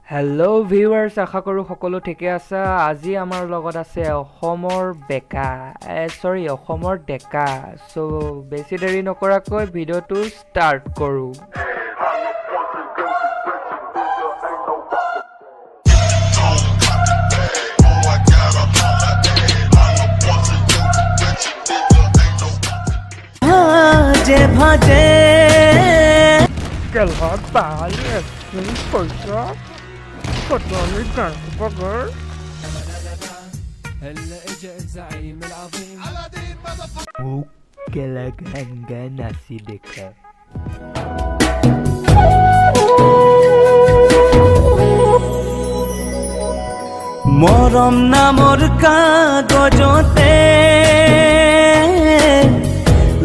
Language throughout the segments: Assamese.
হেল্ল' ভিউৱাৰ্ছ, আশা কৰোঁ সকলো ঠিকে আছে। আজি আমাৰ লগত আছে অসমৰ বেকা অসমৰ ডেকা। চ' বেছি দেৰি নকৰাকৈ ভিডিঅ'টো ষ্টাৰ্ট কৰোঁ। ভাজে ভাজে কেলহাত বাহালি একদিন পইচা কটনি গানবাগৰ هلا اجا الزعيم العظيم মোক কেলা গান নাচি দেখা। মৰম নামৰ কাগজতে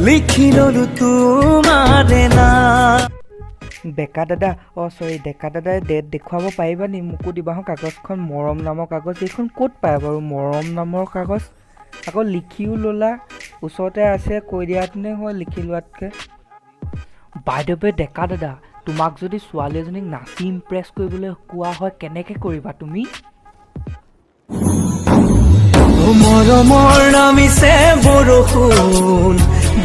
লিখি ললো তোমাৰে নাম। বেকা দাদা, ডেকা দাদাই ডেট দেখুৱাব পাৰিবা নি? মোকো দিবাহোঁ কাগজখন, মৰম নামৰ কাগজ। এইখন ক'ত পায় বাৰু মৰম নামৰ কাগজ? আকৌ লিখিও ল'লা, ওচৰতে আছে, কৈ দিয়াতনে হয় লিখি লোৱাতকৈ। বাই দ্য ৱে ডেকা দাদা, তোমাক যদি ছোৱালী এজনীক নাচি ইমপ্ৰেছ কৰিবলৈ কোৱা হয় কেনেকৈ কৰিবা তুমি? মৰমৰ নামিছে বৰষুণ,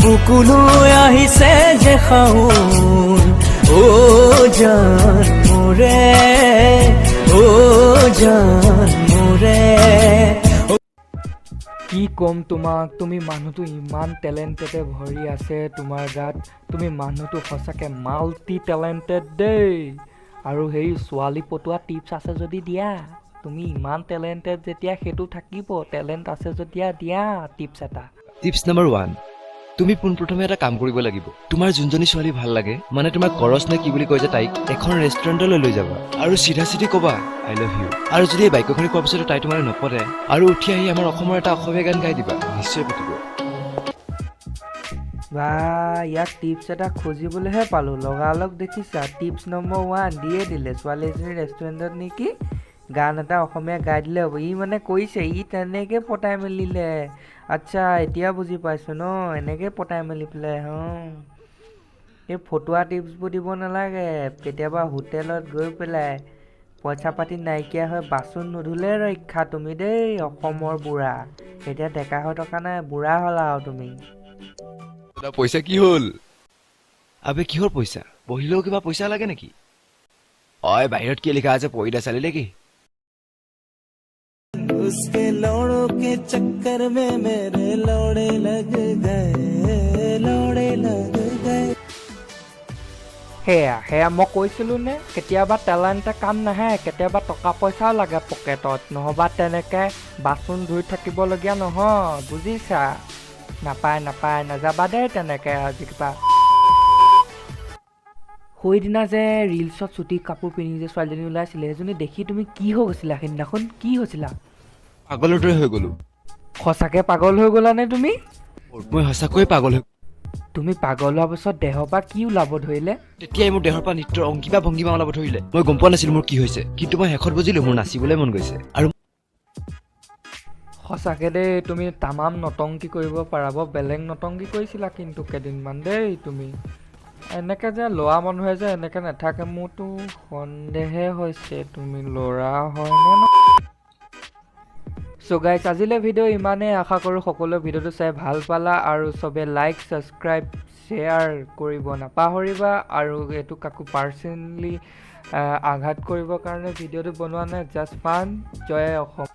বুকুলৈ আহিছে যে শাওন। অ' জান মোৰে, অ' জান মোৰে। কি ক'ম তোমাক, তুমি মানুহটো ইমান টেলেণ্টেডে ভৰি আছে তোমাৰ গাত। তুমি মানুহটো সঁচাকৈ মাল্টি টেলেণ্টেড দেই। আৰু সেই ছোৱালী পটোৱা টিপছ আছে যদি দিয়া। তুমি ইমান টেলেণ্টেড যেতিয়া সেইটো থাকিব, টেলেণ্ট আছে যেতিয়া দিয়া টিপছ এটা। টিপছ নম্বৰ 1, তুমি পোনপ্ৰথমে এটা কাম কৰিব লাগিব। তোমাৰ যোনজনী ছোৱালী ভাল লাগে, মানে তোমাৰ কৰছ নে কি বুলি কয় যে, তাইক এখন ৰেষ্টুৰেণ্টলৈ লৈ যাবা আৰু চিধা চিধি ক'বা আই লাভ ইউ। আৰু যদি এই বাক্যখিনি কোৱাৰ পিছতো তাই তোমাৰ নপৰে আৰু উঠি আহি আমাৰ অসমৰ এটা অসমীয়া গান গাই দিবা, নিশ্চয় পতিব। বা ইয়াক টিপছ এটা খুজিবলৈহে পালোঁ, লগালগ দেখিছা টিপছ নম্বৰ 1 দিয়ে দিলে। ছোৱালী এজনী ৰেষ্টুৰেণ্টত নেকি গান এটা অসমীয়া গাই দিলে হ'ব। ই মানে কৰিছে, ই তেনেকৈ পতাই মেলিলে। আচ্ছা, এতিয়া বুজি পাইছোঁ ন, এনেকৈ পতাই মেলি পেলাই। এই ফটুৱা টিপছবোৰ দিব নালাগে। কেতিয়াবা হোটেলত গৈ পেলাই পইচা পাতি নাইকিয়া হৈ বাচন নুধুলে ৰক্ষা তুমি দেই, অসমৰ বুঢ়া। এতিয়া ডেকা হৈ থকা নাই, বুঢ়া হ'লা আৰু তুমি। পইচা কি হ'ল? আবে কিহৰ পইচা? পঢ়িলেও কিবা পইচা লাগে নেকি? অই বাহিৰত কি লিখা আছে পঢ়ি দে চালি নেকি? उसके लौड़ों के चक्कर में मेरे लौड़े लग गए, लौड़े लग गए। সেয়া মই কৈছিলোঁ নে, কেতিয়াবা টেলেণ্টে কাম নাহে, কেতিয়াবা টকা পইচাও লাগে পকেটত, নহ'বা তেনেকৈ বাচন ধুই থাকিবলগীয়া নহয়, বুজিছা? নাপায় নাযাবা দেই তেনেকৈ আজি কিবা। সেইদিনা যে ৰিলছত চুটি কাপোৰ পিন্ধি যে ছোৱালীজনী ওলাইছিলে, সেইজনী দেখি তুমি কি হৈ গৈছিলা সেইদিনাখন? কি হৈছিলা? পাগলৰ দৰে হৈ গ'লো। সঁচাকৈ পাগল হৈ গ'লানে তুমি? মই সঁচাকৈয়ে পাগল হৈ তুমি পাগল হোৱাৰ পিছত দেহৰ পৰা কি ওলাব ধৰিলে? তেতিয়াই মোৰ দেহৰ পৰা নৃত্যৰ অংকিবা ভংগিমা ওলাব ধৰিলে। মই গম পোৱা নাছিলো মোৰ কি হৈছে, কিন্তু মই শেষত বুজিলো মোৰ নাচিবলৈ মন গৈছে। আৰু সঁচাকৈ দেই, তুমি তামাম নটংকি কৰিব পাৰা। বৰ বেলেগ নটংকি কৰিছিলা কিন্তু কেইদিনমান দেই তুমি। এনেকৈ যে ল'ৰা মানুহে যে এনেকৈ নাথাকে, মোৰতো সন্দেহে হৈছে তুমি ল'ৰা হয়নে ন? চ' গাইছ, আজিলৈ ভিডিঅ' ইমানেই। আশা কৰোঁ সকলোৱে ভিডিঅ'টো চাই ভাল পালা, আৰু চবে লাইক, ছাবস্ক্ৰাইব, শ্বেয়াৰ কৰিব নাপাহৰিবা। আৰু এইটো কাকো পাৰ্চনেলি আঘাত কৰিবৰ কাৰণে ভিডিঅ'টো বনোৱা নাই, জাষ্ট ফান। জয় অসম।